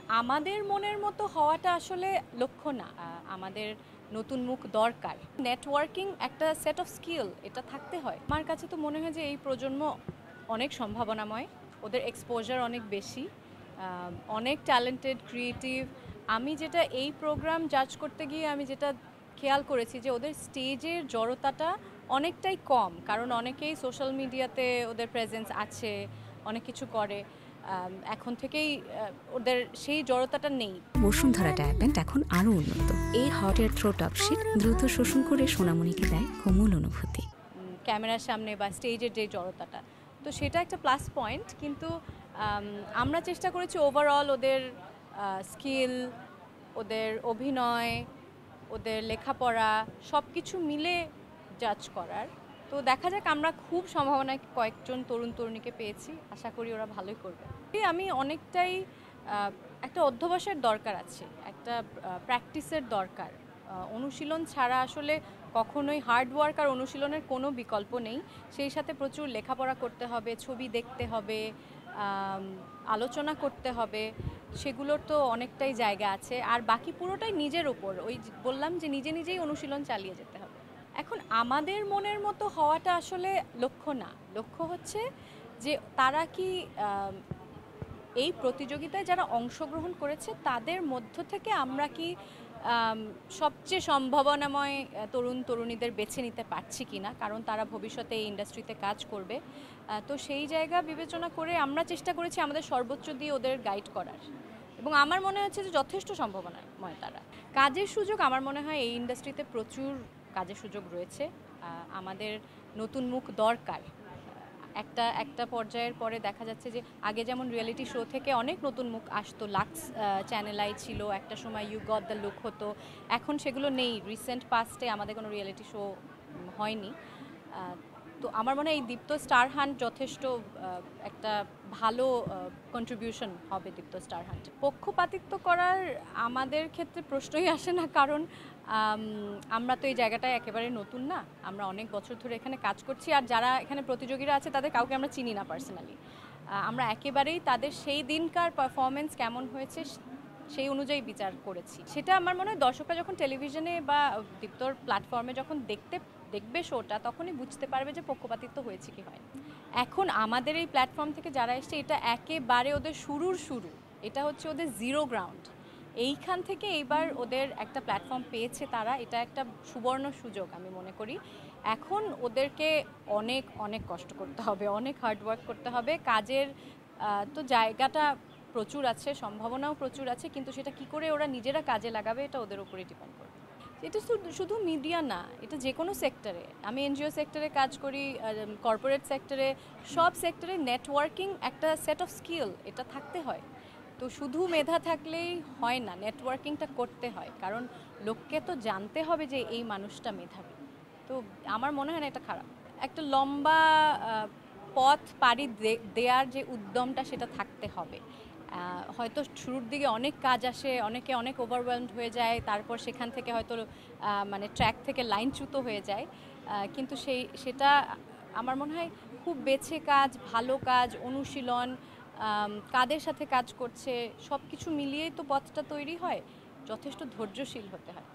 আমাদের মনের মতো হওয়াটা আসলে লক্ষ্য না। আমাদের নতুন মুখ দরকার। নেটওয়ার্কিং একটা সেট অফ স্কিল, এটা থাকতে হয়। আমার কাছে তো মনে হয় যে এই প্রজন্ম অনেক সম্ভাবনাময়, ওদের এক্সপোজার অনেক বেশি, অনেক ট্যালেন্টেড, ক্রিয়েটিভ। আমি যেটা এই প্রোগ্রাম জাজ করতে গিয়ে আমি যেটা খেয়াল করেছি যে ওদের স্টেজের জড়তাটা অনেকটাই কম, কারণ অনেকেই সোশ্যাল মিডিয়াতে ওদের প্রেজেন্স আছে, অনেক কিছু করে। এখন থেকেই ওদের সেই জড়তাটা নেই। বসুন্ধরা ডায়াপেন্ট এখন আরো উন্নত। এই hot air through top sheet দ্রুত শোষণ করে সোনামণিকে দেয় কোমল অনুভূতি। ক্যামেরার সামনে বা স্টেজের যে জড়তাটা, তো সেটা একটা প্লাস পয়েন্ট। কিন্তু আমরা চেষ্টা করেছি ওভারঅল ওদের স্কিল, ওদের অভিনয়, ওদের লেখাপড়া সব কিছু মিলে জাজ করার। তো দেখা যাক, আমরা খুব সম্ভাবনায় কয়েকজন তরুণ তরুণীকে পেয়েছি, আশা করি ওরা ভালোই করবে। আমি অনেকটাই একটা অধ্যবসায়ের দরকার আছে, একটা প্র্যাকটিসের দরকার। অনুশীলন ছাড়া আসলে কখনোই হার্ড ওয়ার্ক আর অনুশীলনের কোনো বিকল্প নেই। সেই সাথে প্রচুর লেখাপড়া করতে হবে, ছবি দেখতে হবে, আলোচনা করতে হবে, সেগুলোর তো অনেকটাই জায়গা আছে। আর বাকি পুরোটাই নিজের ওপর, ওই বললাম যে নিজে নিজেই অনুশীলন চালিয়ে যেতে হবে। এখন আমাদের মনের মতো হওয়াটা আসলে লক্ষ্য না, লক্ষ্য হচ্ছে যে তারা কি এই প্রতিযোগিতায় যারা অংশগ্রহণ করেছে তাদের মধ্য থেকে আমরা কি সবচেয়ে সম্ভাবনাময় তরুণ তরুণীদের বেছে নিতে পারছি কিনা, কারণ তারা ভবিষ্যতে এই ইন্ডাস্ট্রিতে কাজ করবে। তো সেই জায়গা বিবেচনা করে আমরা চেষ্টা করেছি আমাদের সর্বোচ্চ দিয়ে ওদের গাইড করার, এবং আমার মনে হচ্ছে যে যথেষ্ট সম্ভাবনাময় তারা। কাজের সুযোগ, আমার মনে হয় এই ইন্ডাস্ট্রিতে প্রচুর কাজের সুযোগ রয়েছে। আমাদের নতুন মুখ দরকার। একটা পর্যায়ের পরে দেখা যাচ্ছে যে আগে যেমন রিয়েলিটি শো থেকে অনেক নতুন মুখ আসতো, লাক্স চ্যানেল আই ছিল, একটা সময় ইউ গট দ্য লুক হতো, এখন সেগুলো নেই। রিসেন্ট পাস্টে আমাদের কোনো রিয়েলিটি শো হয়নি। তো আমার মনে হয় এই দীপ্ত স্টার হান্ট যথেষ্ট একটা ভালো কন্ট্রিবিউশন হবে দীপ্ত স্টার হান্ট। পক্ষপাতিত্ব করার আমাদের ক্ষেত্রে প্রশ্নই আসে না, কারণ আমরা তো এই জায়গাটায় একেবারে নতুন না, আমরা অনেক বছর ধরে এখানে কাজ করছি। আর যারা এখানে প্রতিযোগীরা আছে তাদের কাউকে আমরা চিনি না পার্সোনালি। আমরা একেবারেই তাদের সেই দিনকার পারফরমেন্স কেমন হয়েছে সেই অনুযায়ী বিচার করেছি। সেটা আমার মনে হয় দর্শকরা যখন টেলিভিশনে বা দীপ্তর প্ল্যাটফর্মে যখন দেখবে শোটা, তখনই বুঝতে পারবে যে পক্ষপাতিত্ব হয়েছে কি হয়। এখন আমাদের এই প্ল্যাটফর্ম থেকে যারা এসছে, এটা একেবারে ওদের শুরু, এটা হচ্ছে ওদের জিরো গ্রাউন্ড। এইখান থেকে এইবার ওদের একটা প্ল্যাটফর্ম পেয়েছে তারা, এটা একটা সুবর্ণ সুযোগ আমি মনে করি। এখন ওদেরকে অনেক অনেক কষ্ট করতে হবে, অনেক হার্ড ওয়ার্ক করতে হবে। কাজের তো জায়গাটা প্রচুর আছে, সম্ভাবনাও প্রচুর আছে, কিন্তু সেটা কি করে ওরা নিজেরা কাজে লাগাবে এটা ওদের উপরে ডিপেন্ড করবে। এটা শুধু মিডিয়া না, এটা যে কোনো সেক্টরে। আমি এনজিও সেক্টরে কাজ করি, কর্পোরেট সেক্টরে, সব সেক্টরে নেটওয়ার্কিং একটা সেট অফ স্কিল, এটা থাকতে হয়। তো শুধু মেধা থাকলেই হয় না, নেটওয়ার্কিংটা করতে হয়, কারণ লোককে তো জানতে হবে যে এই মানুষটা মেধাবী। তো আমার মনে হয় না এটা খারাপ। একটা লম্বা পথ পাড়ি দেওয়ার যে উদ্যমটা, সেটা থাকতে হবে। হয়তো শুরুর দিকে অনেক কাজ আসে, অনেকে অনেক ওভারওয়েলমড হয়ে যায়, তারপর সেখান থেকে হয়তো মানে ট্র্যাক থেকে লাইনচ্যুত হয়ে যায়। কিন্তু সেটা আমার মনে হয় খুব বেছে কাজ, ভালো কাজ, অনুশীলন, কাদের সাথে কাজ করছে, সব কিছু মিলিয়েই তো পথটা তৈরি হয়। যথেষ্ট ধৈর্যশীল হতে হয়।